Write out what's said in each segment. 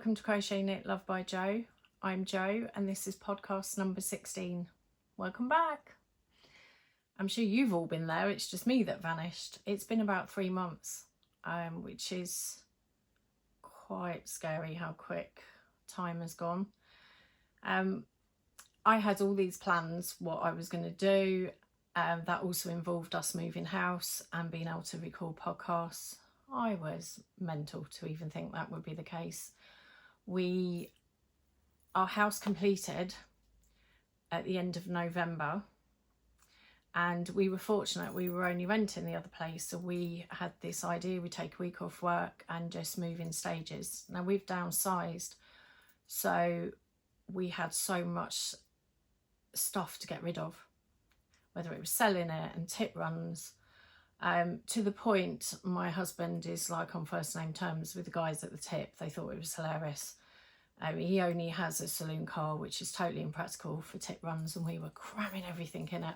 welcome to Crochet Knit Love by Jo. I'm Jo and this is podcast number 16. Welcome back. I'm sure you've all been there, it's just me that vanished. It's been about 3 months, which is quite scary how quick time has gone. I had all these plans, what I was going to do. That also involved us moving house and being able to record podcasts. I was mental to even think that would be the case. Our house completed at the end of November, and we were fortunate we were only renting the other place, so we had this idea we'd take a week off work and just move in stages. Now we've downsized, so we had so much stuff to get rid of, whether it was selling it and tip runs, to the point my husband is like on first name terms with the guys at the tip. They thought it was hilarious. He only has a saloon car, which is totally impractical for tip runs, and we were cramming everything in it.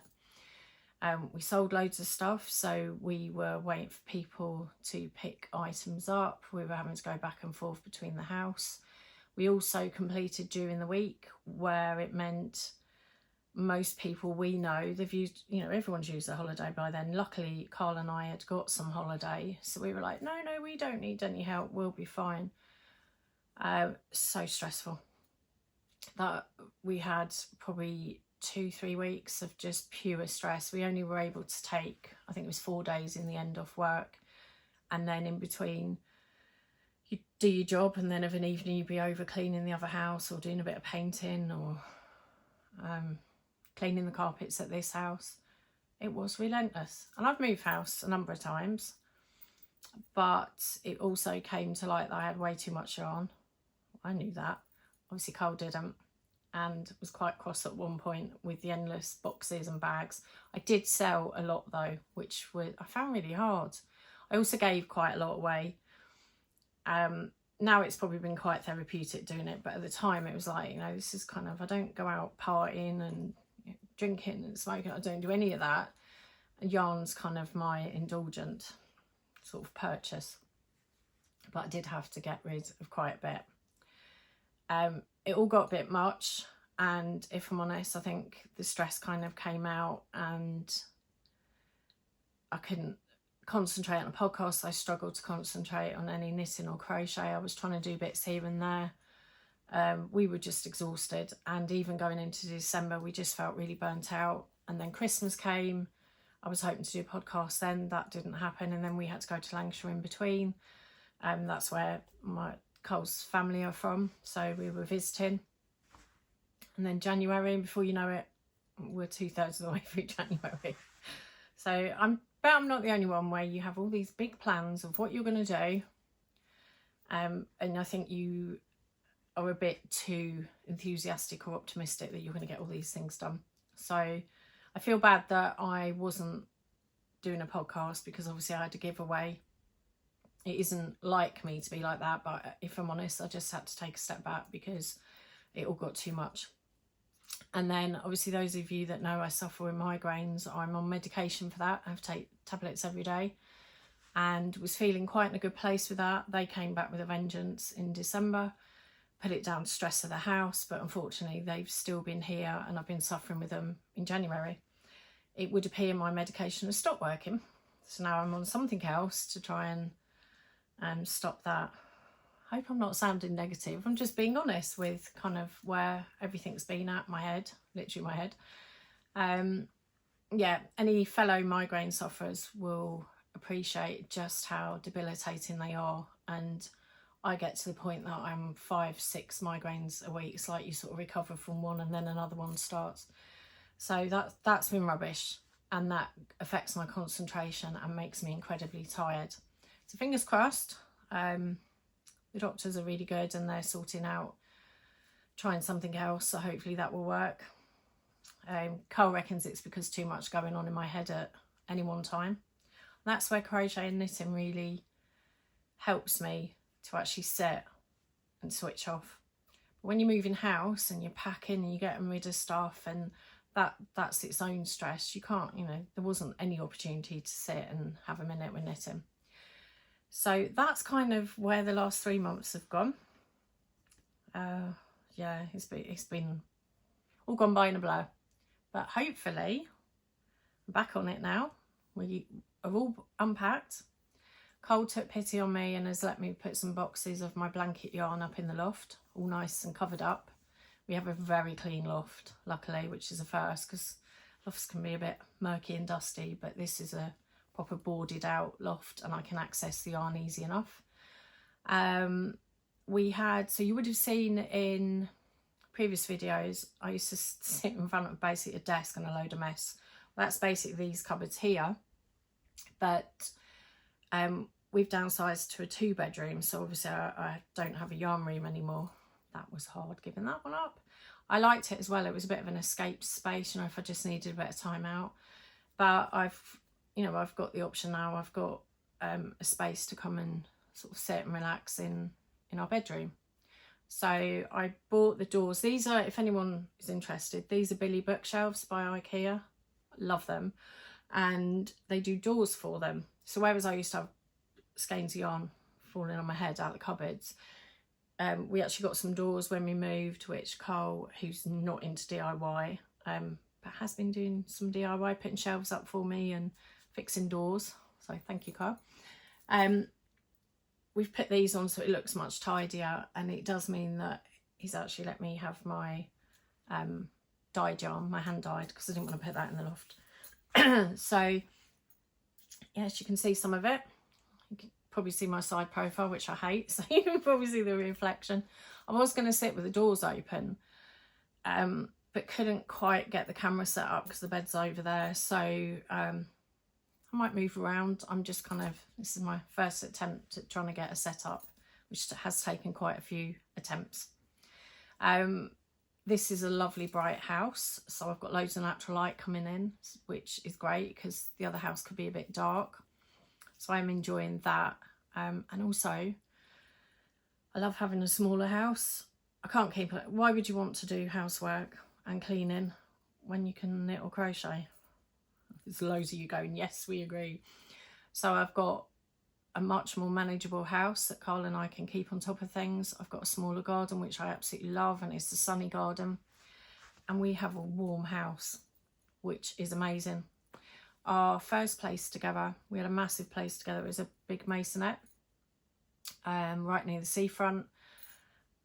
We sold loads of stuff, so we were waiting for people to pick items up. We were having to go back and forth between the house. We also completed during the week, where it meant most people we know, they've used, everyone's used their holiday by then. Luckily, Carl and I had got some holiday, so we were like, no, we don't need any help, we'll be fine. So stressful. That we had probably 2-3 weeks of just pure stress. We only were able to take, I think it was 4 days in the end off work, and then in between you do your job, and then of an evening you'd be over cleaning the other house or doing a bit of painting or cleaning the carpets at this house. It was relentless. And I've moved house a number of times, but it also came to light that I had way too much yarn. I knew that. Obviously Carl didn't, and was quite cross at one point with the endless boxes and bags. I did sell a lot though, which I found really hard. I also gave quite a lot away. Now it's probably been quite therapeutic doing it, but at the time it was like, this is kind of, I don't go out partying and drinking and smoking. I don't do any of that. Yarn's kind of my indulgent sort of purchase, but I did have to get rid of quite a bit. It all got a bit much, and if I'm honest, I think the stress kind of came out and I couldn't concentrate on a podcast. I struggled to concentrate on any knitting or crochet. I was trying to do bits here and there. We were just exhausted, and even going into December we just felt really burnt out. And then Christmas came. I was hoping to do a podcast then, that didn't happen, and then we had to go to Lancashire in between. That's where Cole's family are from, so we were visiting. And then January, and before you know it, we're 2/3 of the way through January. So I'm not the only one where you have all these big plans of what you're going to do, and I think you are a bit too enthusiastic or optimistic that you're going to get all these things done. So I feel bad that I wasn't doing a podcast, because obviously I had to give away. It isn't like me to be like that, but if I'm honest, I just had to take a step back because it all got too much. And then obviously those of you that know I suffer with migraines, I'm on medication for that. I have to take tablets every day, and was feeling quite in a good place with that. They came back with a vengeance in December. Put it down to stress of the house, but unfortunately they've still been here and I've been suffering with them in January. It would appear my medication has stopped working, so now I'm on something else to try and stop that. I hope I'm not sounding negative. I'm just being honest with kind of where everything's been at, my head, literally my head. Yeah, any fellow migraine sufferers will appreciate just how debilitating they are, and I get to the point that I'm 5-6 migraines a week. It's like you sort of recover from one and then another one starts. So that's been rubbish, and that affects my concentration and makes me incredibly tired. So fingers crossed. The doctors are really good and they're sorting out trying something else, so hopefully that will work. Carl reckons it's because too much going on in my head at any one time. And that's where crochet and knitting really helps me to actually sit and switch off. But when you move in house and you're packing and you're getting rid of stuff, and that's its own stress. You can't, there wasn't any opportunity to sit and have a minute with knitting. So that's kind of where the last 3 months have gone. Yeah, it's been all gone by in a blur, but hopefully I'm back on it now. We are all unpacked. Cole took pity on me and has let me put some boxes of my blanket yarn up in the loft, all nice and covered up. We have a very clean loft, luckily, which is a first, because lofts can be a bit murky and dusty, but this is a proper boarded out loft and I can access the yarn easy enough. We had, so you would have seen in previous videos, I used to sit in front of basically a desk and a load of mess. Well, that's basically these cupboards here, but we've downsized to a 2-bedroom, so obviously I don't have a yarn room anymore. That was hard giving that one up. I liked it as well. It was a bit of an escape space, you know, if I just needed a bit of time out. But I've got the option now. I've got a space to come and sort of sit and relax in our bedroom. So I bought the doors. These are, if anyone is interested, these are Billy bookshelves by IKEA. Love them. And they do doors for them. So whereas I used to have skeins of yarn falling on my head out of the cupboards, we actually got some doors when we moved, which Carl, who's not into DIY, but has been doing some DIY, putting shelves up for me and fixing doors. So thank you, Carl. We've put these on so it looks much tidier, and it does mean that he's actually let me have my dyed yarn, my hand dyed, because I didn't want to put that in the loft. So yes, you can see some of it. You can probably see my side profile, which I hate, so you can probably see the reflection. I was going to sit with the doors open, but couldn't quite get the camera set up because the bed's over there. So I might move around. I'm just kind of, this is my first attempt at trying to get a setup, which has taken quite a few attempts. This is a lovely bright house, so I've got loads of natural light coming in, which is great because the other house could be a bit dark. So I'm enjoying that. And also, I love having a smaller house. I can't keep it. Why would you want to do housework and cleaning when you can knit or crochet? There's loads of you going, yes, we agree. So I've got a much more manageable house that Carl and I can keep on top of things. I've got a smaller garden, which I absolutely love, and it's a sunny garden. And we have a warm house, which is amazing. Our first place together, we had a massive place together. It was a big masonette right near the seafront,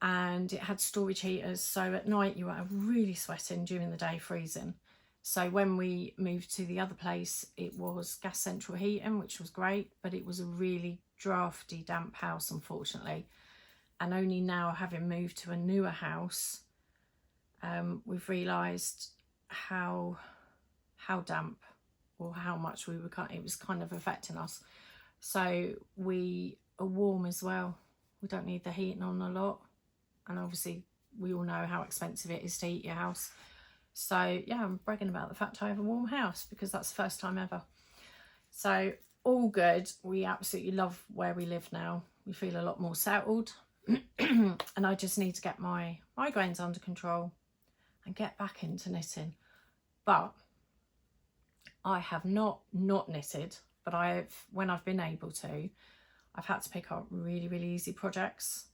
and it had storage heaters. So at night you were really sweating, during the day freezing. So when we moved to the other place, it was gas central heating, which was great, but it was a really drafty, damp house, unfortunately. And only now, having moved to a newer house, we've realised how damp, or how much it was kind of affecting us. So we are warm as well. We don't need the heating on a lot. And obviously we all know how expensive it is to heat your house. So yeah, I'm bragging about the fact I have a warm house because that's the first time ever. So all good. We absolutely love where we live now. We feel a lot more settled. And I just need to get my migraines under control and get back into knitting. But I have not knitted, but when I've been able to, I've had to pick up really, really easy projects,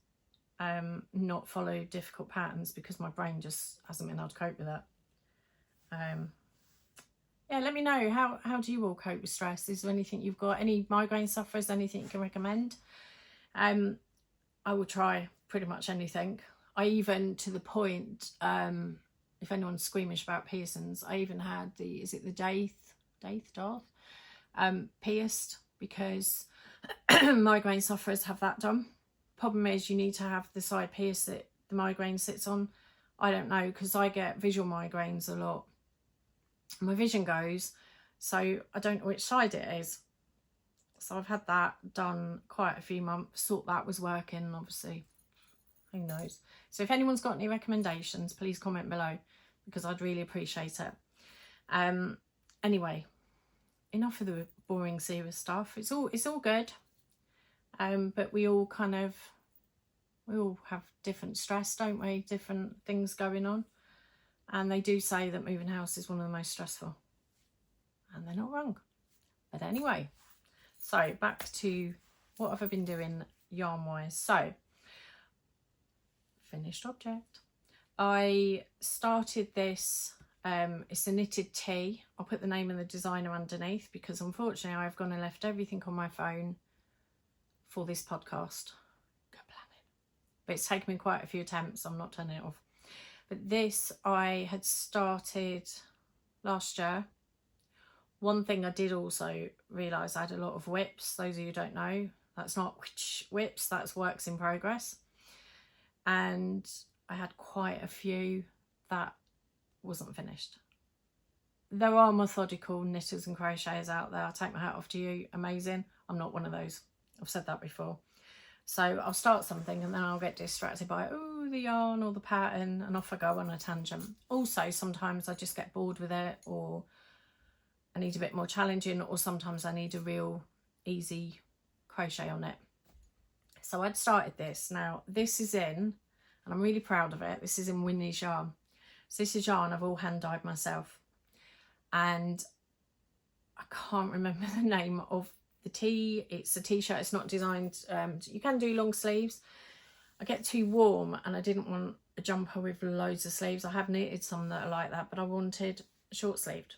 not follow difficult patterns because my brain just hasn't been able to cope with it. Yeah, let me know, how do you all cope with stress? Is there anything you've got, any migraine sufferers, anything you can recommend? I will try pretty much anything. I even, to the point, if anyone's squeamish about piercings, I even had the Darth pierced, because migraine sufferers have that done. Problem is, you need to have the side pierce that the migraine sits on. I don't know, because I get visual migraines a lot. My vision goes, so I don't know which side it is. So I've had that done quite a few months, thought that was working, obviously who knows. So if anyone's got any recommendations, please comment below, because I'd really appreciate it. Anyway, enough of the boring serious stuff. It's all good, but we all have different stress, don't we? Different things going on. And they do say that moving house is one of the most stressful. And they're not wrong. But anyway, so back to what have I been doing yarn-wise. So, finished object. I started this, it's a knitted tee. I'll put the name of the designer underneath because unfortunately I've gone and left everything on my phone for this podcast. Good planning. But it's taken me quite a few attempts. I'm not turning it off. But this I had started last year. One thing I did also realise, I had a lot of whips. Those of you who don't know, that's not whips, that's works in progress. And I had quite a few that wasn't finished. There are methodical knitters and crocheters out there. I take my hat off to you, amazing. I'm not one of those. I've said that before. So I'll start something and then I'll get distracted by, oh, the yarn or the pattern, and off I go on a tangent. Also, sometimes I just get bored with it, or I need a bit more challenging, or sometimes I need a real easy crochet on it. So I'd started this. Now this is in, and I'm really proud of it, this is in Winnie's yarn. So this is yarn I've all hand dyed myself, and I can't remember the name of the tee. It's a t-shirt, it's not designed, you can do long sleeves. I get too warm and I didn't want a jumper with loads of sleeves. I have knitted some that are like that, but I wanted short sleeved.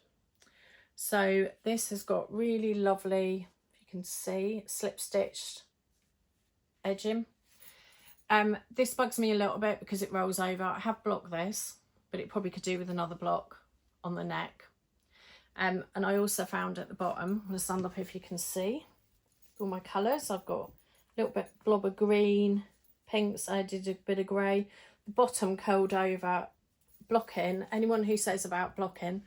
So this has got really lovely, if you can see, slip stitched edging. This bugs me a little bit because it rolls over. I have blocked this, but it probably could do with another block on the neck. And I also found at the bottom, I'm going to stand up if you can see all my colours. I've got a little bit blob of green, pinks, I did a bit of grey. The bottom curled over, blocking. Anyone who says about blocking,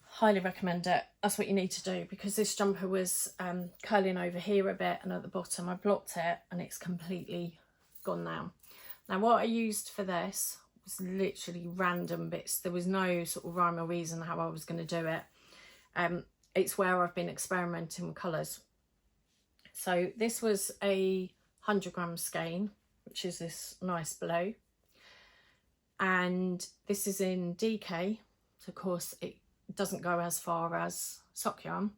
highly recommend it. That's what you need to do, because this jumper was curling over here a bit, and at the bottom I blocked it and it's completely gone now. Now what I used for this was literally random bits. There was no sort of rhyme or reason how I was going to do it. It's where I've been experimenting with colours. So this was a 100-gram skein, which is this nice blue, and this is in DK, so of course it doesn't go as far as sock yarn,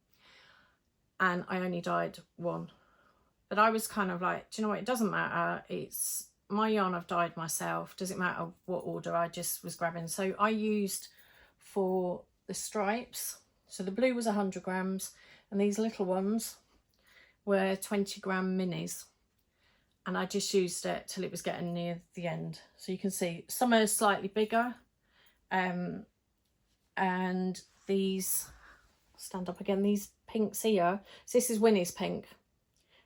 and I only dyed one. But I was kind of like, do you know what, it doesn't matter, it's my yarn I've dyed myself, does it matter what order I just was grabbing? So I used for the stripes, so the blue was 100 grams and these little ones were 20-gram minis, and I just used it till it was getting near the end. So you can see some are slightly bigger, and these, stand up again, these pinks here, so this is Winnie's pink,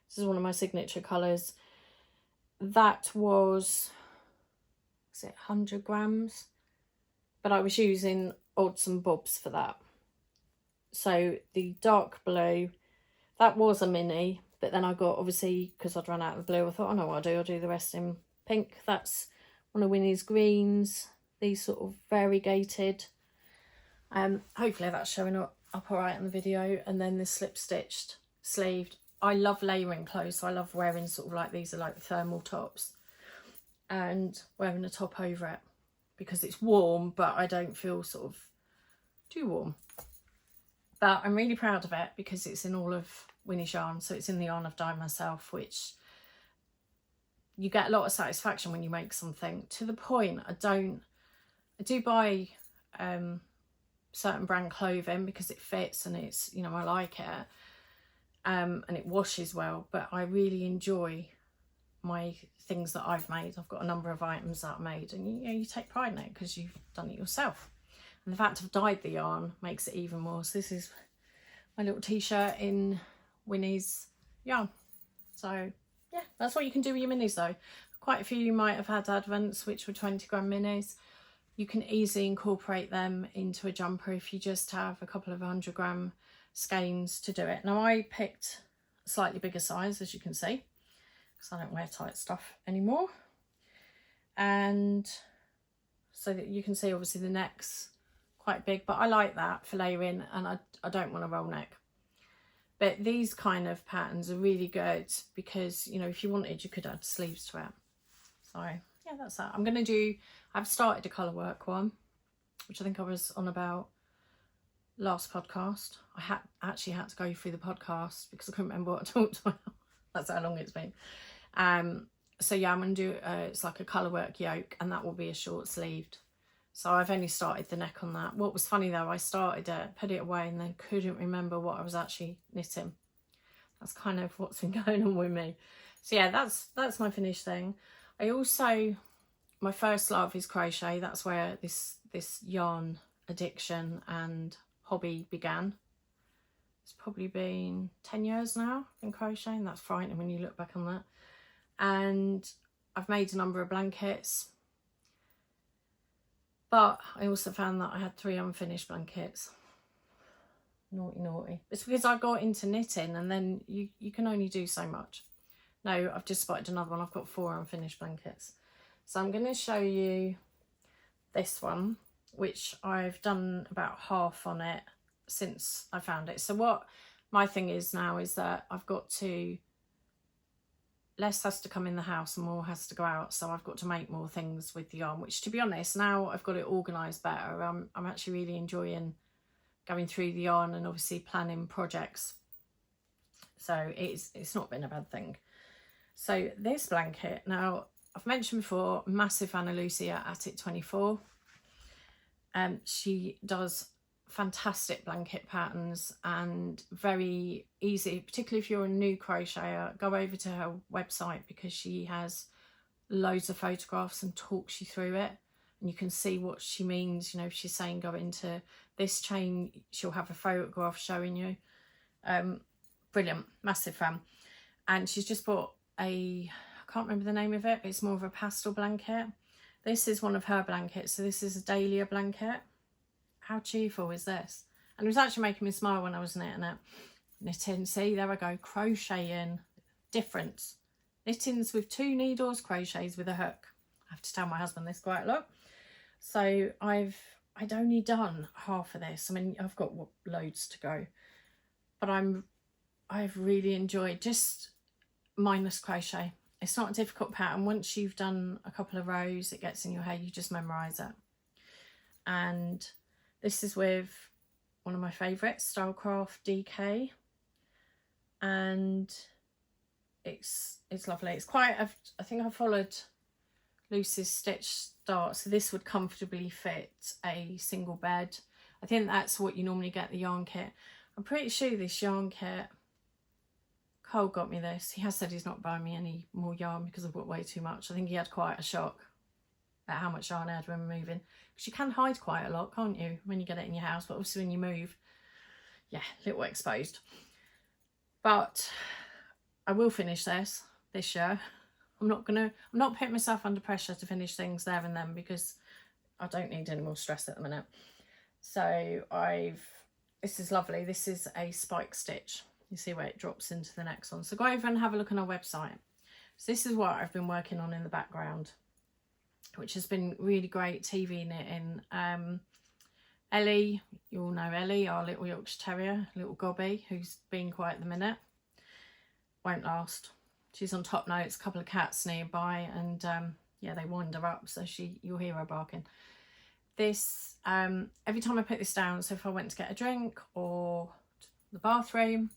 this is one of my signature colours. That was it 100 grams, but I was using odds and bobs for that. So the dark blue, that was a mini, but then I got, obviously because I'd run out of the blue, I thought, I know what I'll do the rest in pink. That's one of Winnie's greens, these sort of variegated. Hopefully that's showing up all right in the video. And then the slip stitched sleeved. I love layering clothes, so I love wearing sort of like, these are like thermal tops, and wearing a top over it because it's warm, but I don't feel sort of too warm. But I'm really proud of it because it's in all of Winnie's yarn, so it's in the yarn I've dyed myself, which you get a lot of satisfaction when you make something, to the point I do buy certain brand clothing because it fits and it's, you know, I like it. And it washes well, but I really enjoy my things that I've made. I've got a number of items that I made, and you take pride in it because you've done it yourself. And the fact I've dyed the yarn makes it even more. So this is my little t-shirt in Winnie's yarn. So yeah, that's what you can do with your minis though. Quite a few you might have had advents which were 20-gram minis. You can easily incorporate them into a jumper if you just have a couple of 100-gram skeins to do it. Now I picked a slightly bigger size, as you can see, because I don't wear tight stuff anymore, and so that you can see obviously the neck's quite big, but I like that for layering, and I don't want a roll neck. But these kind of patterns are really good because, you know, if you wanted you could add sleeves to it. So yeah, that's that. I've started a colour work one, which I think I was on about last podcast. I actually had to go through the podcast because I couldn't remember what I talked about. That's how long it's been. So yeah, I'm going to do, it's like a colour work yoke, and that will be a short sleeved. So I've only started the neck on that. What was funny though, I started it, put it away, and then couldn't remember what I was actually knitting. That's kind of what's been going on with me. So yeah, that's my finished thing. I also, my first love is crochet. That's where this yarn addiction and hobby began. It's probably been 10 years now in crocheting. That's frightening when you look back on that. And I've made a number of blankets, but I also found that I had 3 unfinished blankets. Naughty, naughty. It's because I got into knitting, and then you can only do so much. No, I've just spotted another one. I've got 4 unfinished blankets. So I'm going to show you this one, which I've done about half on it since I found it. So what my thing is now is that I've got to, less has to come in the house and more has to go out. So I've got to make more things with the yarn, which, to be honest, now I've got it organised better. I'm actually really enjoying going through the yarn and obviously planning projects. So it's not been a bad thing. So this blanket, now I've mentioned before, massive fan of Lucy at It 24. She does fantastic blanket patterns and very easy, particularly if you're a new crocheter. Go over to her website because she has loads of photographs and talks you through it, and you can see what she means. You know, if she's saying go into this chain, she'll have a photograph showing you. Brilliant, massive fan. And she's just bought I can't remember the name of it, but it's more of a pastel blanket. This is one of her blankets. So this is a dahlia blanket. How cheerful is this? And it was actually making me smile when I was knitting it. Knitting, see, there I go, crocheting. Difference. Knittings with 2 needles, crochets with a hook. I have to tell my husband this quite a lot. So I'd only done half of this. I mean, I've got loads to go. But I've really enjoyed, just mindless crochet. It's not a difficult pattern. Once you've done a couple of rows, it gets in your head, you just memorise it. And this is with one of my favourites, Stylecraft DK. And it's lovely. It's quite, I think I followed Lucy's stitch start, so this would comfortably fit a single bed. I think that's what you normally get the yarn kit. I'm pretty sure this yarn kit, Cole got me this. He has said he's not buying me any more yarn because I've got way too much. I think he had quite a shock at how much yarn I had when we're moving. Because you can hide quite a lot, can't you, when you get it in your house? But obviously when you move, yeah, a little exposed. But I will finish this year. I'm not putting myself under pressure to finish things there and then, because I don't need any more stress at the minute. So this is lovely. This is a spike stitch. You see where it drops into the next one. So go over and have a look on our website. So this is what I've been working on in the background, which has been really great TV knitting. Ellie, you all know Ellie, our little Yorkshire Terrier, little Gobby, who's been quiet at the minute. Won't last. She's on top notes, a couple of cats nearby, and yeah, they wind her up, so you'll hear her barking. This, every time I put this down, so if I went to get a drink or the bathroom,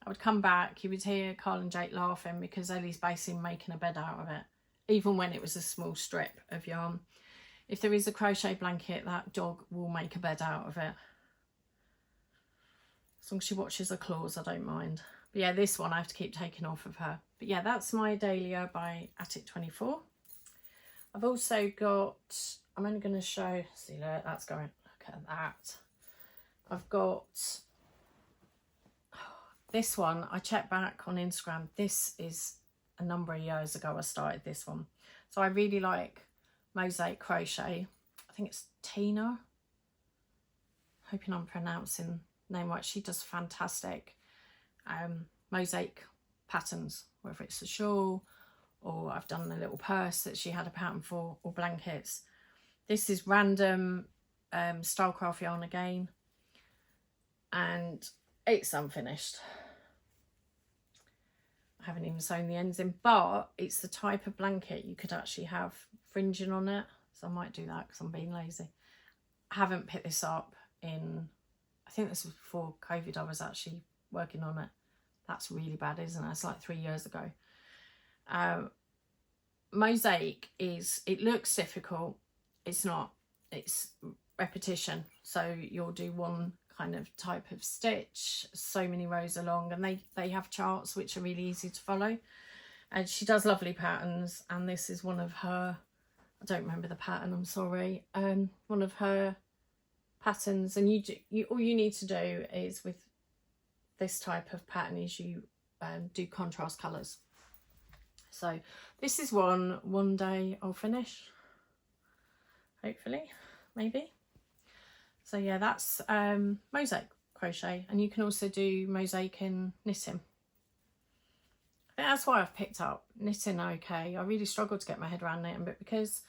I would come back, you would hear Carl and Jake laughing because Ellie's basically making a bed out of it, even when it was a small strip of yarn. If there is a crochet blanket, that dog will make a bed out of it. As long as she watches her claws, I don't mind. But yeah, this one I have to keep taking off of her. But yeah, that's my Dahlia by Attic 24. I've also got, I'm only going to show, see there, that's going, look at that. I've got this one, I checked back on Instagram. This is a number of years ago I started this one. So I really like Mosaic Crochet. I think it's Tina. Hoping I'm pronouncing the name right. She does fantastic mosaic patterns, whether it's a shawl or I've done a little purse that she had a pattern for, or blankets. This is random Stylecraft yarn again, and it's unfinished. I haven't even sewn the ends in, but it's the type of blanket you could actually have fringing on it, so I might do that because I'm being lazy. I haven't picked this up in, I think this was before COVID. I was actually working on it. That's really bad, isn't it? It's like 3 years ago. mosaic is, it looks difficult, it's not, it's repetition. So you'll do one kind of type of stitch so many rows along, and they have charts which are really easy to follow, and she does lovely patterns. And this is one of her, I don't remember the pattern, I'm sorry, one of her patterns. And all you need to do is, with this type of pattern, is you do contrast colours. So this is one day I'll finish, hopefully, maybe. So yeah, that's mosaic crochet, and you can also do mosaic in knitting. I think that's why I've picked up knitting okay. I really struggled to get my head around knitting, but because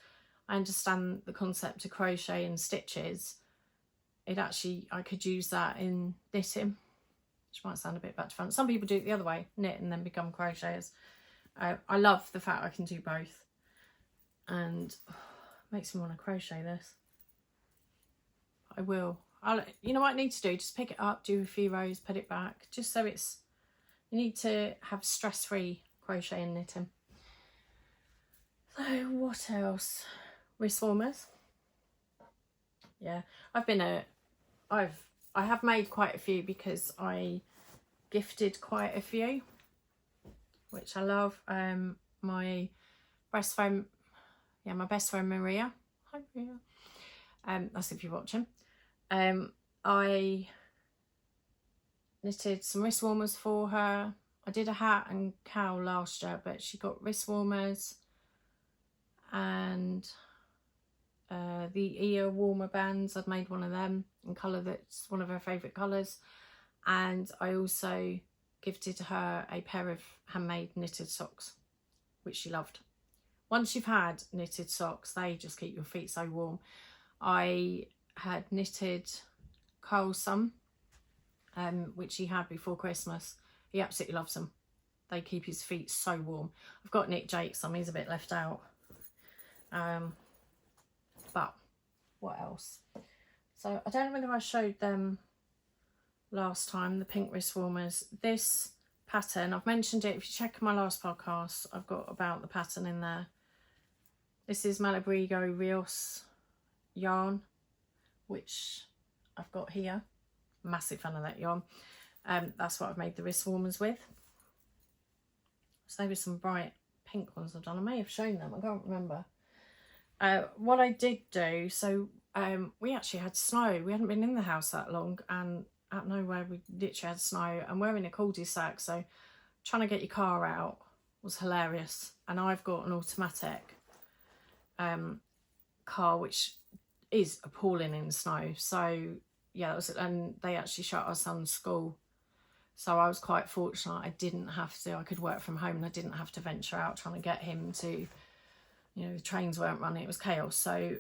I understand the concept of crochet and stitches, I could use that in knitting, which might sound a bit back to front. Some people do it the other way, knit and then become crocheters. I love the fact I can do both, and makes me want to crochet this. I will. You know what I need to do? Just pick it up, do a few rows, put it back, just so it's, you need to have stress-free crochet and knitting. So what else? Wrist warmers. Yeah, I have made quite a few because I gifted quite a few, which I love. My best friend, my best friend Maria. Hi Maria. That's if you're watching. I knitted some wrist warmers for her. I did a hat and cowl last year, but she got wrist warmers and the ear warmer bands. I've made one of them in colour that's one of her favourite colours, and I also gifted her a pair of handmade knitted socks, which she loved. Once you've had knitted socks, they just keep your feet so warm. I had knitted Carl some, which he had before Christmas. He absolutely loves them. They keep his feet so warm. I've got Nick Jake some, he's a bit left out. But what else? So I don't know whether I showed them last time, the pink wrist warmers. This pattern, I've mentioned it, if you check my last podcast, I've got about the pattern in there. This is Malabrigo Rios yarn, which I've got here. Massive fan of that yarn. That's what I've made the wrist warmers with. So there were some bright pink ones I've done. I may have shown them, I can't remember. What I did do, so we actually had snow. We hadn't been in the house that long, and out of nowhere we literally had snow, and we're in a cul-de-sac, so trying to get your car out was hilarious. And I've got an automatic car, which is appalling in the snow. So yeah, that was it. And they actually shut our son's school, so I was quite fortunate. I could work from home, and I didn't have to venture out trying to get him to, you know, the trains weren't running, it was chaos. So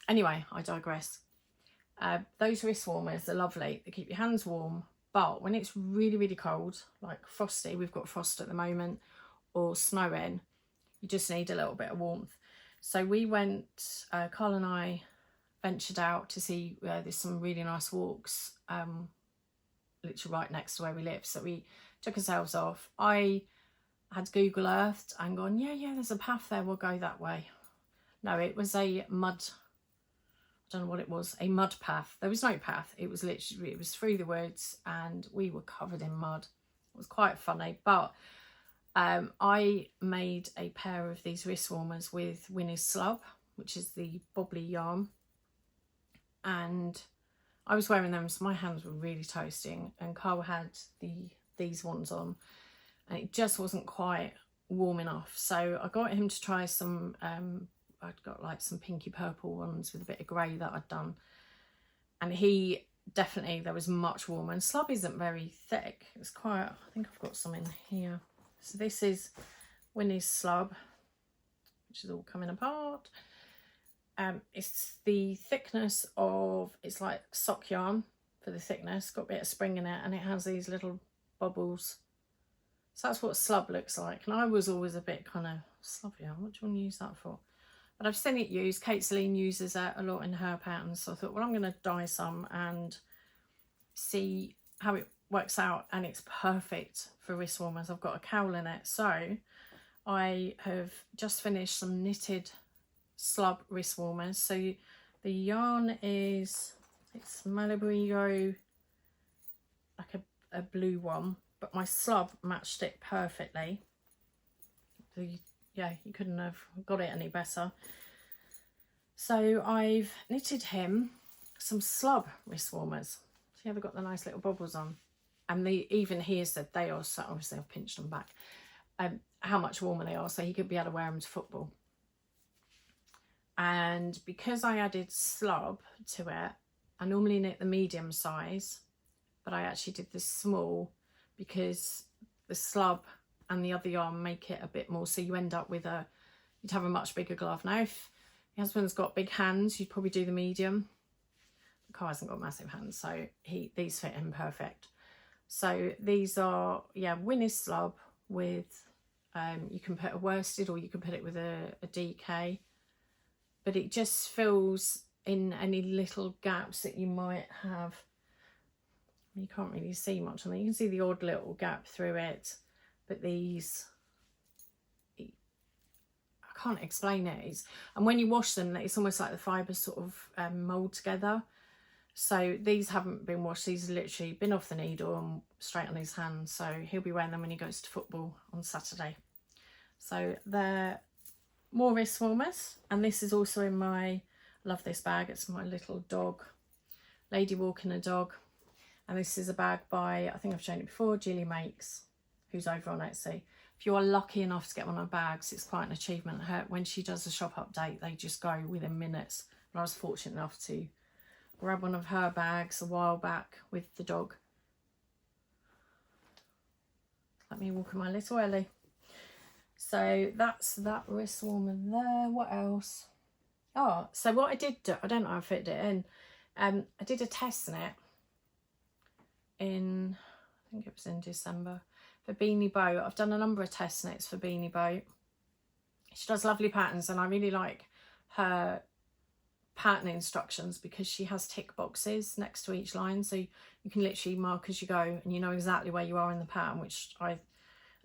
anyway, I digress. Those wrist warmers are lovely. They keep your hands warm, but when it's really, really cold, like frosty, we've got frost at the moment, or snowing, you just need a little bit of warmth. So we went, Carl and I ventured out to see, there's some really nice walks, literally right next to where we live. So we took ourselves off. I had Google Earthed and gone, yeah, there's a path there, we'll go that way. No, it was a mud, I don't know what it was, a mud path. There was no path, it was literally, it was through the woods, and we were covered in mud. It was quite funny, but I made a pair of these wrist warmers with Winnie's slub, which is the bobbly yarn, and I was wearing them, so my hands were really toasting, and Carl had these ones on, and it just wasn't quite warm enough. So I got him to try some, I'd got like some pinky purple ones with a bit of grey that I'd done, and he definitely, there was much warmer. And slub isn't very thick, it's quite, I think I've got some in here. So this is Winnie's slub, which is all coming apart. It's the thickness of, it's like sock yarn for the thickness, got a bit of spring in it, and it has these little bubbles. So that's what slub looks like. And I was always a bit kind of, slub yarn, what do you want to use that for? But I've seen it used. Kate Celine uses it a lot in her patterns, so I thought, well, I'm going to dye some and see how it works out. And it's perfect for wrist warmers. I've got a cowl in it, so I have just finished some knitted slub wrist warmers. So the yarn is, it's Malabrigo, like a blue one, but my slub matched it perfectly. Yeah, you couldn't have got it any better. So I've knitted him some slub wrist warmers. See how they've got the nice little bubbles on? And even he has said they are, so obviously I've pinched them back, how much warmer they are, so he could be able to wear them to football. And because I added slub to it, I normally knit the medium size, but I actually did the small because the slub and the other yarn make it a bit more, so you end up with you'd have a much bigger glove. Now if your husband's got big hands, you'd probably do the medium. The car hasn't got massive hands, so these fit him perfect. So these are, yeah, Winnie slub with, you can put a worsted or you can put it with a DK, but it just fills in any little gaps that you might have. You can't really see much on there. You can see the odd little gap through it, but these, I can't explain it. And when you wash them, it's almost like the fibres sort of mould together. So these haven't been washed. These have literally been off the needle and straight on his hands. So he'll be wearing them when he goes to football on Saturday. So they're more wrist warmers. And this is also in my, I love this bag. It's my little dog, lady walking a dog. And this is a bag by, I think I've shown it before, Jilly Makes, who's over on Etsy. If you are lucky enough to get one of her bags, it's quite an achievement. When she does a shop update, they just go within minutes. But I was fortunate enough to grab one of her bags a while back with the dog. Let me walk in my little Ellie. So that's that wrist warmer there. What else? Oh, so what I did do, I don't know how I fit it in. I did a test knit in, I think it was in December, for Beanie Boat. I've done a number of test knits for Beanie Boat. She does lovely patterns, and I really like her pattern instructions because she has tick boxes next to each line, so you can literally mark as you go and you know exactly where you are in the pattern, which I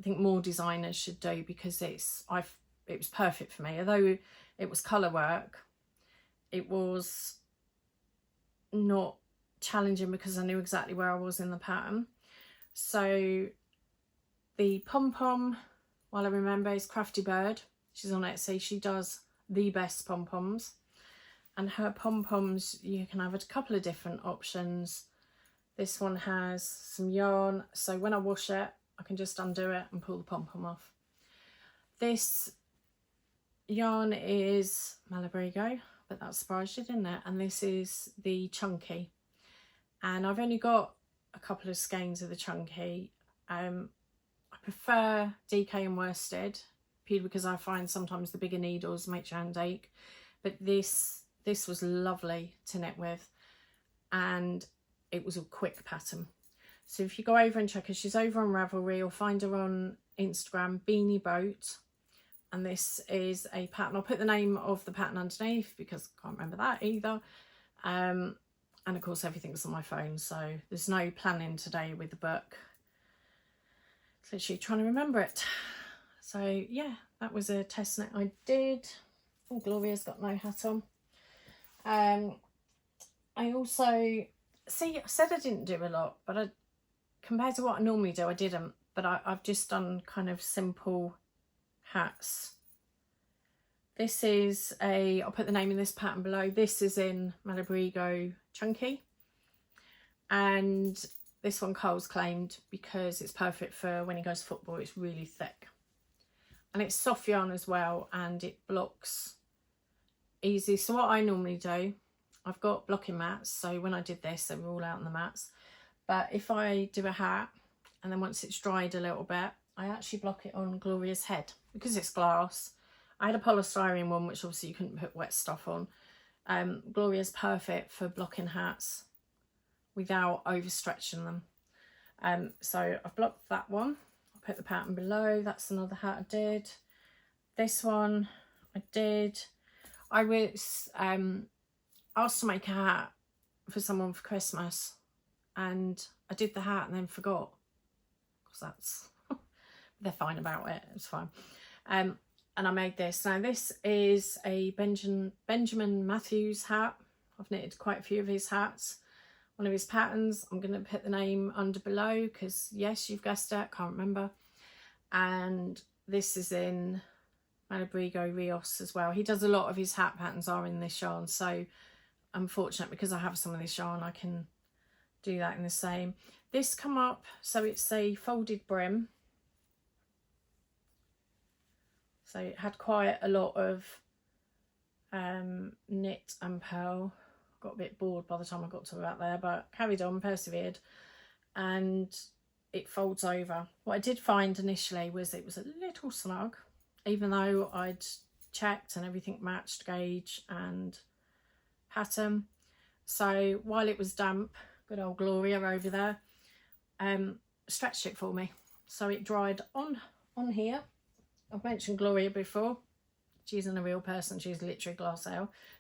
think more designers should do, because it was perfect for me. Although it was colour work, it was not challenging because I knew exactly where I was in the pattern. So the pom-pom, while I remember, is Crafty Bird. She's on Etsy. She does the best pom-poms. And her pom-poms, you can have a couple of different options. This one has some yarn, so when I wash it, I can just undo it and pull the pom-pom off. This yarn is Malabrigo, but that surprised you, didn't it? And this is the Chunky. And I've only got a couple of skeins of the Chunky. I prefer DK and worsted, purely because I find sometimes the bigger needles make your hand ache. But this was lovely to knit with, and it was a quick pattern. So if you go over and check her, she's over on Ravelry, or find her on Instagram, Beanie Boat. And this is a pattern. I'll put the name of the pattern underneath because I can't remember that either. And of course everything's on my phone, so there's no planning today with the book. It's literally trying to remember it. So yeah, that was a test knit I did. Oh, Gloria's got no hat on. I also, see, I said I didn't do a lot, but compared to what I normally do, I didn't. But I've just done kind of simple hats. This is I'll put the name in this pattern below. This is in Malabrigo Chunky. And this one Cole's claimed because it's perfect for when he goes to football. It's really thick. And it's soft yarn as well, and it blocks easy. So what I normally do, I've got blocking mats, so when I did this they were all out on the mats, but if I do a hat and then once it's dried a little bit, I actually block it on Gloria's head because it's glass. I had a polystyrene one which obviously you couldn't put wet stuff on. Gloria's perfect for blocking hats without overstretching them. So I've blocked that one. I'll put the pattern below. That's another hat I did. This one I did. I was asked to make a hat for someone for Christmas, and I did the hat and then forgot, because they're fine about it, it's fine. And I made this. Now this is a Benjamin Matthews hat. I've knitted quite a few of his hats. One of his patterns, I'm going to put the name under below because yes, you've guessed it, can't remember. And this is in Malabrigo Rios as well. He does a lot of his hat patterns are in this yarn, so I'm fortunate because I have some of this yarn, I can do that in the same. This come up, so it's a folded brim. So it had quite a lot of knit and purl. Got a bit bored by the time I got to about there, but carried on, persevered, and it folds over. What I did find initially was it was a little snug, even though I'd checked and everything matched gauge and pattern. So while it was damp, good old Gloria over there stretched it for me, so it dried on here. I've mentioned Gloria before. She isn't a real person, she's literally a glass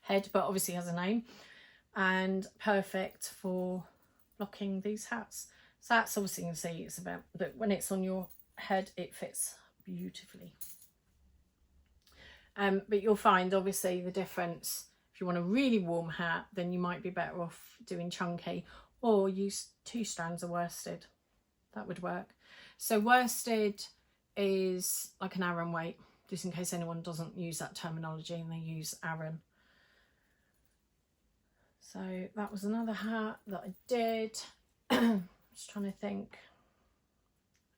head, but obviously has a name, and perfect for blocking these hats. So that's obviously, you can see it's about that when it's on your head it fits beautifully. But you'll find obviously the difference. If you want a really warm hat, then you might be better off doing chunky, or use 2 strands of worsted. That would work. So worsted is like an Aran weight, just in case anyone doesn't use that terminology and they use Aran. So that was another hat that I did. Just trying to think.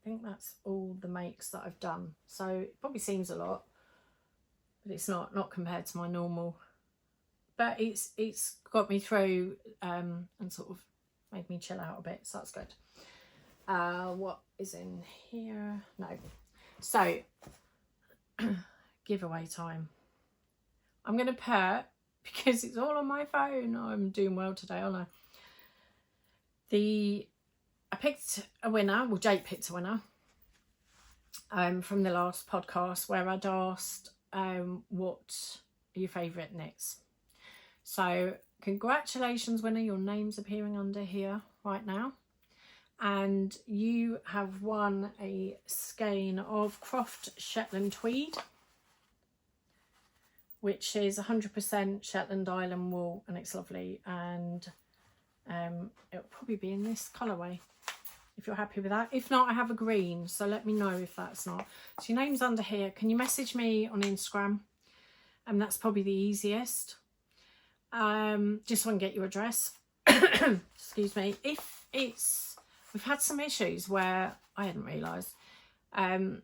I think that's all the makes that I've done. So it probably seems a lot, but it's not compared to my normal. But it's got me through and sort of made me chill out a bit, so that's good. What is in here? No. So giveaway time. I'm going to put, because it's all on my phone, I'm doing well today, aren't I? I picked a winner, well Jake picked a winner from the last podcast where I'd asked what are your favourite knits. So congratulations winner, your name's appearing under here right now, and you have won a skein of Croft Shetland Tweed, which is 100% Shetland Island wool, and it's lovely, and it'll probably be in this colourway if you're happy with that. If not, I have a green, so let me know if that's not. So your name's under here. Can you message me on Instagram? And that's probably the easiest. Just so I can get your address. Excuse me. If it's, we've had some issues where I hadn't realised. Not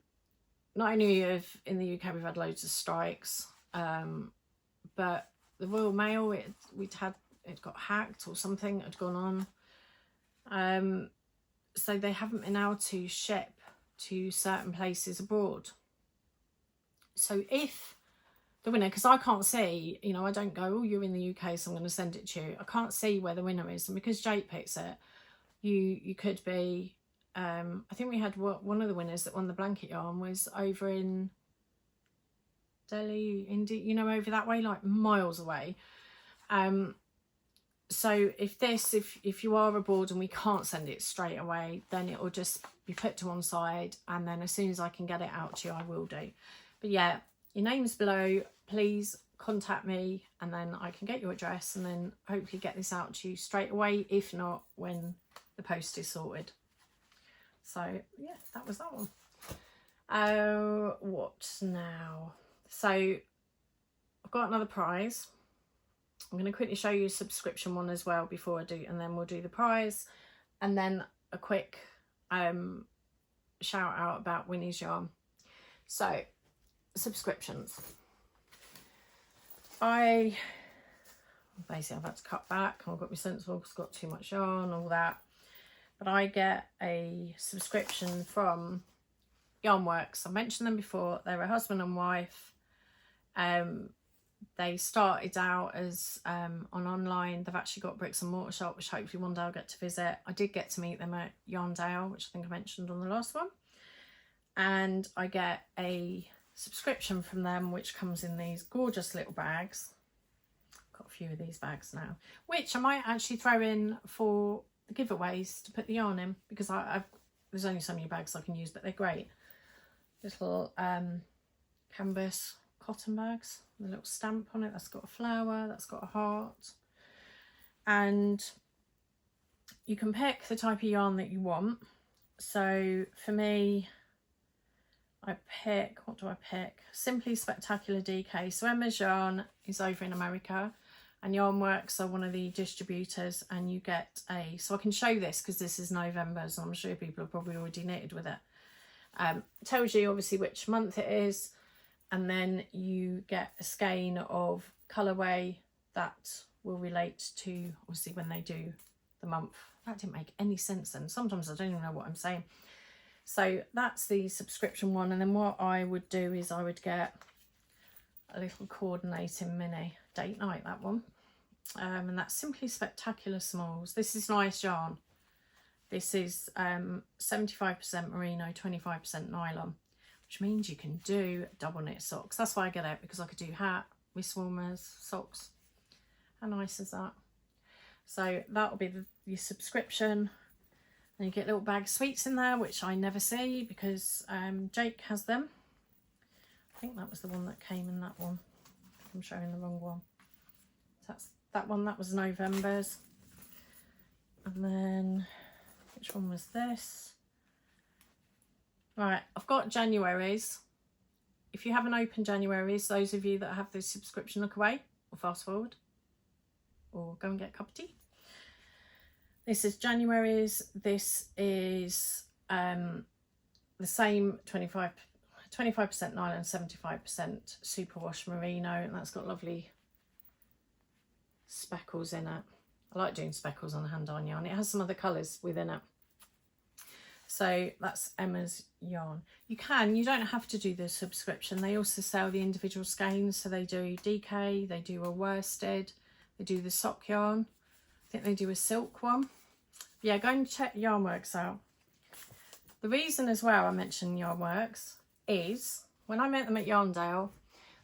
only in the UK we've had loads of strikes, but the Royal Mail, it got hacked or something had gone on. So they haven't been able to ship to certain places abroad. So if the winner, because I can't see, you know, I don't go, oh, you're in the UK, so I'm going to send it to you. I can't see where the winner is, and because Jake picks it, you could be. I think we had one of the winners that won the blanket yarn was over in Delhi, India, you know, over that way, like miles away. So if you are abroad and we can't send it straight away, then it will just be put to one side, and then as soon as I can get it out to you, I will do. But yeah, your name's below. Please contact me, and then I can get your address and then hopefully get this out to you straight away, if not when the post is sorted. So yeah, that was that one. What now? So I've got another prize. I'm going to quickly show you a subscription one as well before I do, and then we'll do the prize, and then a quick shout out about Winnie's yarn. So subscriptions. I've had to cut back. I've got my sensible because I've got too much yarn, all that. But I get a subscription from Yarnworx. I mentioned them before. They're a husband and wife. They started out as on online. They've actually got a bricks and mortar shop, which hopefully one day I'll get to visit. I did get to meet them at Yarndale, which I think I mentioned on the last one. And I get a subscription from them, which comes in these gorgeous little bags. Got a few of these bags now, which I might actually throw in for the giveaways to put the yarn in, because there's only so many bags I can use, but they're great. Little canvas cotton bags, the little stamp on it. That's got a flower, that's got a heart. And you can pick the type of yarn that you want. So for me, I pick, what do I pick? Simply Spectacular DK. So Emma's yarn is over in America, and Yarnworx are one of the distributors, and you get a, so I can show this because this is November, so I'm sure people have probably already knitted with it. Tells you obviously which month it is, and then you get a skein of colourway that will relate to obviously when they do the month. That didn't make any sense then. Sometimes I don't even know what I'm saying. So that's the subscription one, and then what I would do is I would get a little coordinating mini date night, that one. And that's Simply Spectacular Smalls. This is nice yarn. This is 75% merino, 25% nylon, which means you can do double knit socks. That's why I get it, because I could do hat, wrist warmers, socks. How nice is that? So that'll be your subscription. And you get little bag of sweets in there, which I never see because Jake has them. I think that was the one that came in that one. I'm showing the wrong one. So that's that one, that was November's. And then, which one was this? Right, I've got January's. If you haven't opened January's, those of you that have the subscription, look away or fast forward or go and get a cup of tea. This is January's. This is the same 25% nylon, 75% superwash merino, and that's got lovely speckles in it. I like doing speckles on hand-darn yarn. It has some other colours within it. So that's Emma's yarn. You don't have to do the subscription. They also sell the individual skeins. So they do DK, they do a worsted, they do the sock yarn. I think they do a silk one. Yeah, go and check Yarnworx out. The reason as well I mentioned Yarnworx is when I met them at Yarndale,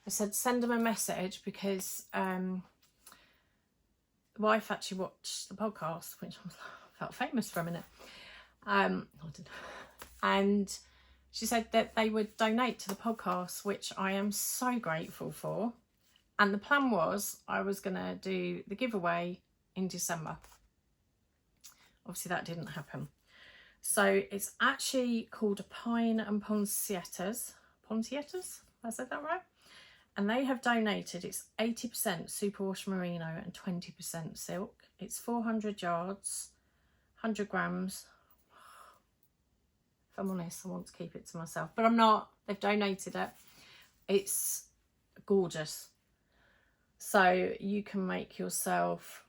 I said send them a message because the wife actually watched the podcast, which I felt famous for a minute. I didn't. And she said that they would donate to the podcast, which I am so grateful for. And the plan was I was going to do the giveaway in December. Obviously that didn't happen. So it's actually called Pine and Poinsettias. Poinsettias? Have I said that right? And they have donated, it's 80% superwash merino and 20% silk. It's 400 yards, 100 grams. If I'm honest, I want to keep it to myself, but I'm not. They've donated it. It's gorgeous. So you can make yourself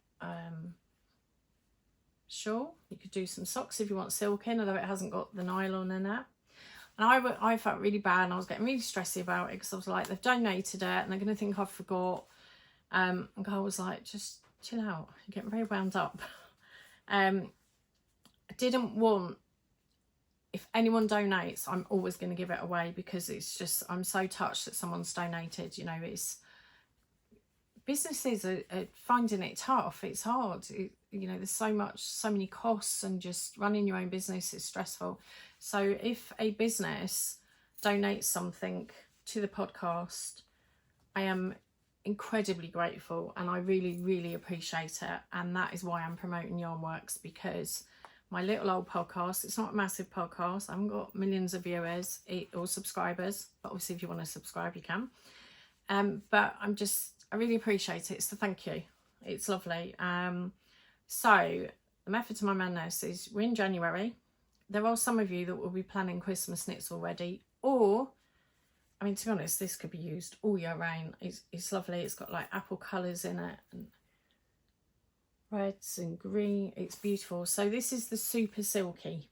shawl. You could do some socks if you want silk in, although it hasn't got the nylon in it. And I felt really bad, and I was getting really stressy about it because I was like, they've donated it and they're going to think I forgot. And Carl was like, just chill out. You're getting very wound up. I didn't want, if anyone donates, I'm always going to give it away because it's just, I'm so touched that someone's donated. You know, it's, businesses are finding it tough. It's hard. You know, there's so many costs, and just running your own business is stressful. So if a business donates something to the podcast, I am incredibly grateful, and I really, really appreciate it. And that is why I'm promoting Yarnworx, because my little old podcast, it's not a massive podcast. I haven't got millions of viewers or subscribers, but obviously if you want to subscribe, you can. But I really appreciate it. It's a thank you. It's lovely. So the method to my madness is we're in January. There are some of you that will be planning Christmas knits already, or, I mean, to be honest, this could be used all year round. It's lovely. It's got like apple colours in it, and reds and green. It's beautiful. So this is the Super Silky.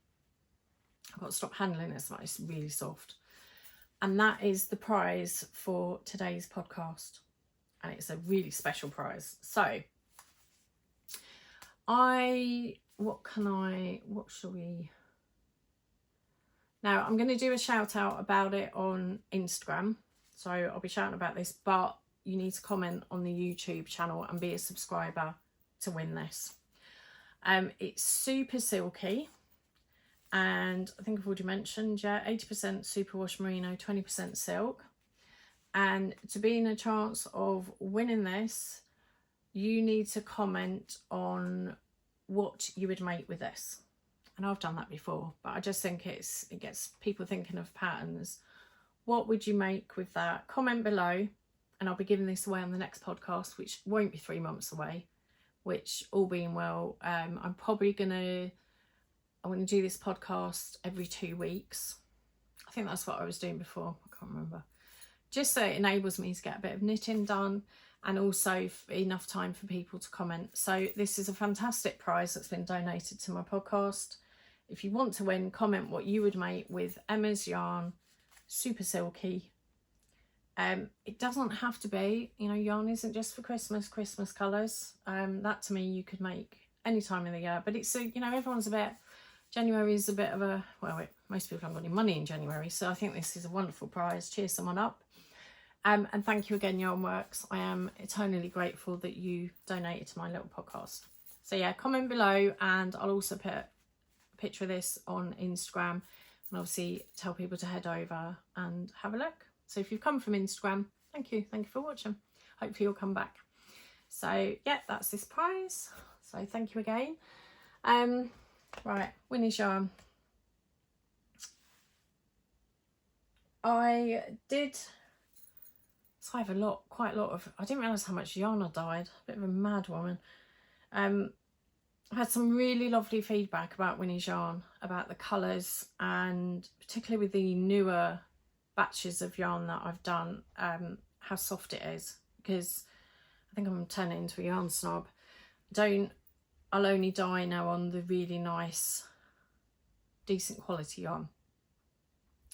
I've got to stop handling this, but it's really soft. And that is the prize for today's podcast. And it's a really special prize. So what shall we? Now I'm going to do a shout out about it on Instagram. So I'll be shouting about this, but you need to comment on the YouTube channel and be a subscriber to win this. It's super silky, and I think I've already mentioned, yeah, 80% superwash merino, 20% silk. And to be in a chance of winning this, you need to comment on what you would make with this. And I've done that before, but I just think it gets people thinking of patterns. What would you make with that? Comment below, and I'll be giving this away on the next podcast, which won't be 3 months away, which, all being well, I'm probably going to do this podcast every 2 weeks. I think that's what I was doing before. I can't remember. Just so it enables me to get a bit of knitting done, and also enough time for people to comment. So this is a fantastic prize that's been donated to my podcast. If you want to win, comment what you would make with Emma's yarn, super silky. It doesn't have to be, you know, yarn isn't just for Christmas colours. That to me you could make any time of the year, but it's you know, everyone's a bit, January is a bit of a, well, most people haven't got any money in January, so I think this is a wonderful prize. Cheer someone up. And thank you again, Yarnworx. I am eternally grateful that you donated to my little podcast. So yeah, comment below, and I'll also put a picture of this on Instagram, and obviously tell people to head over and have a look. So if you've come from Instagram, thank you for watching. Hopefully you'll come back. So yeah, that's this prize. So thank you again. Right, Winnie's yarn. I did. So I have quite a lot of, I didn't realise how much yarn I dyed. A bit of a mad woman. I had some really lovely feedback about Winnie's yarn, about the colours, and particularly with the newer batches of yarn that I've done, how soft it is, because I think I'm turning into a yarn snob. I'll only dye now on the really nice, decent quality yarn,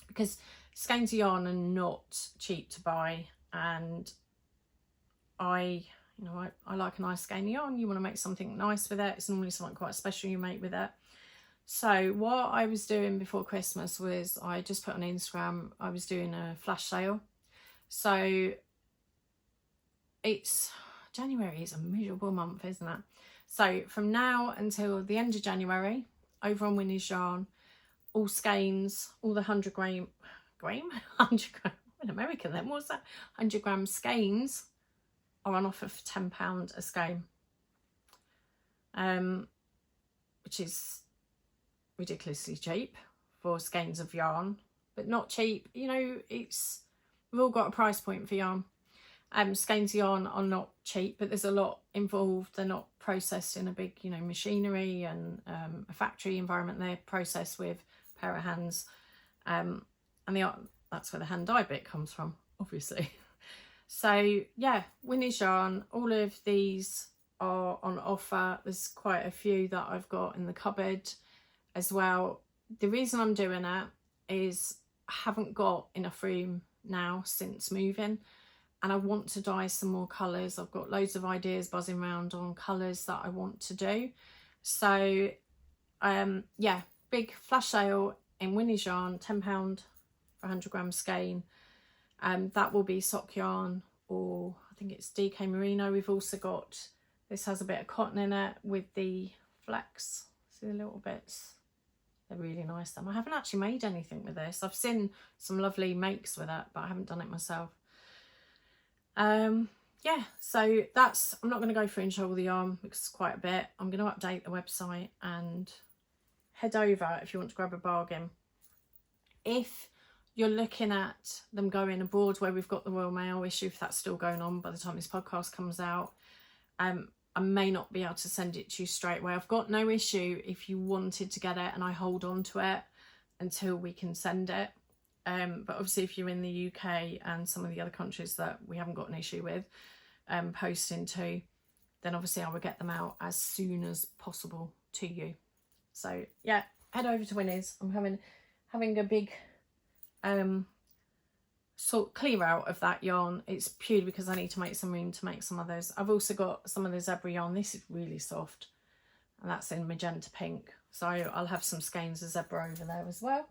because skeins of yarn are not cheap to buy, and I like a nice skein of yarn. You want to make something nice with it. It's normally something quite special you make with it. So what I was doing before Christmas was, I just put on Instagram, I was doing a flash sale. So January is a miserable month, isn't it? So from now until the end of January, over on Winnie's yarn, all skeins, all the 100 gram, 100 gram, I'm American then, what's that? 100 gram skeins are on offer for £10 a skein, which is ridiculously cheap for skeins of yarn, but not cheap. You know, we've all got a price point for yarn. Skeins of yarn are not cheap, but there's a lot involved. They're not processed in a big, you know, machinery and a factory environment. They're processed with a pair of hands, and that's where the hand dye bit comes from, obviously. So yeah, Winnie's yarn, all of these are on offer. There's quite a few that I've got in the cupboard as well. The reason I'm doing it is I haven't got enough room now since moving, and I want to dye some more colours. I've got loads of ideas buzzing around on colours that I want to do. So yeah, big flash sale in Winnie's yarn, £10 for 100 gram skein. That will be sock yarn, or I think it's DK Merino. We've also got, this has a bit of cotton in it with the flex. See the little bits? They're really nice. Them. I haven't actually made anything with this. I've seen some lovely makes with it, but I haven't done it myself. Yeah, so that's, I'm not going to go through and show all the yarn because it's quite a bit. I'm going to update the website, and head over if you want to grab a bargain. If you're looking at them going abroad, where we've got the Royal Mail issue, if that's still going on by the time this podcast comes out, I may not be able to send it to you straight away. I've got no issue if you wanted to get it and I hold on to it until we can send it. But obviously if you're in the UK and some of the other countries that we haven't got an issue with posting to, then obviously I will get them out as soon as possible to you. So yeah, head over to Winnie's. I'm having a big sort of clear out of that yarn. It's purely because I need to make some room to make some others. I've also got some of the zebra yarn. This is really soft, and that's in magenta pink, so I'll have some skeins of zebra over there as well.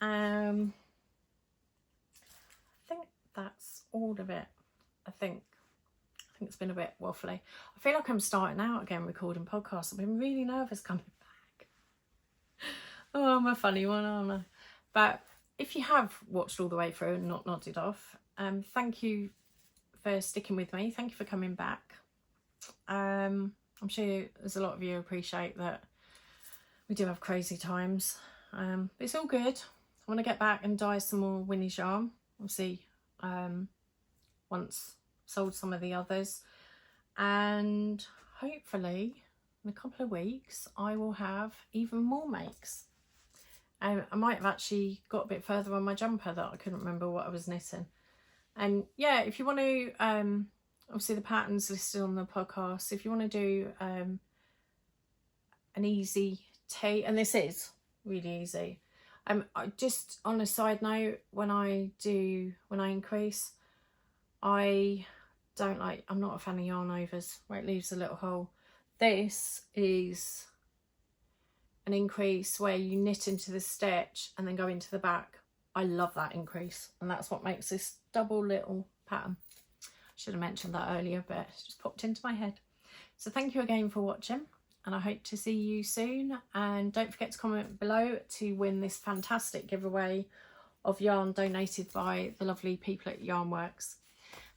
I think that's all of it. I think it's been a bit waffly. I feel like I'm starting out again recording podcasts. I've been really nervous coming back. Oh, I'm a funny one, aren't I? But if you have watched all the way through and not nodded off, Thank you for sticking with me. Thank you for coming back. I'm sure there's a lot of you appreciate that we do have crazy times. But it's all good. I want to get back and dye some more Winnie's yarn. We'll see once sold some of the others. And hopefully in a couple of weeks I will have even more makes. I might have actually got a bit further on my jumper that I couldn't remember what I was knitting. And yeah, if you want to, obviously the pattern's listed on the podcast. If you want to do an easy tee, and this is really easy. Just on a side note, when I increase, I'm not a fan of yarn overs where it leaves a little hole. This is an increase where you knit into the stitch and then go into the back. I love that increase, and that's what makes this double little pattern. Should have mentioned that earlier, but it just popped into my head. So thank you again for watching, and I hope to see you soon. And don't forget to comment below to win this fantastic giveaway of yarn donated by the lovely people at Yarnworx.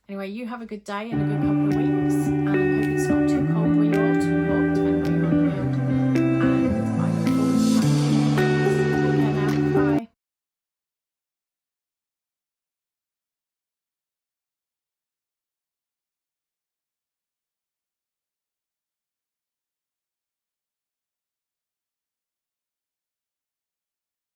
Anyway, you have a good day and a good couple of weeks, and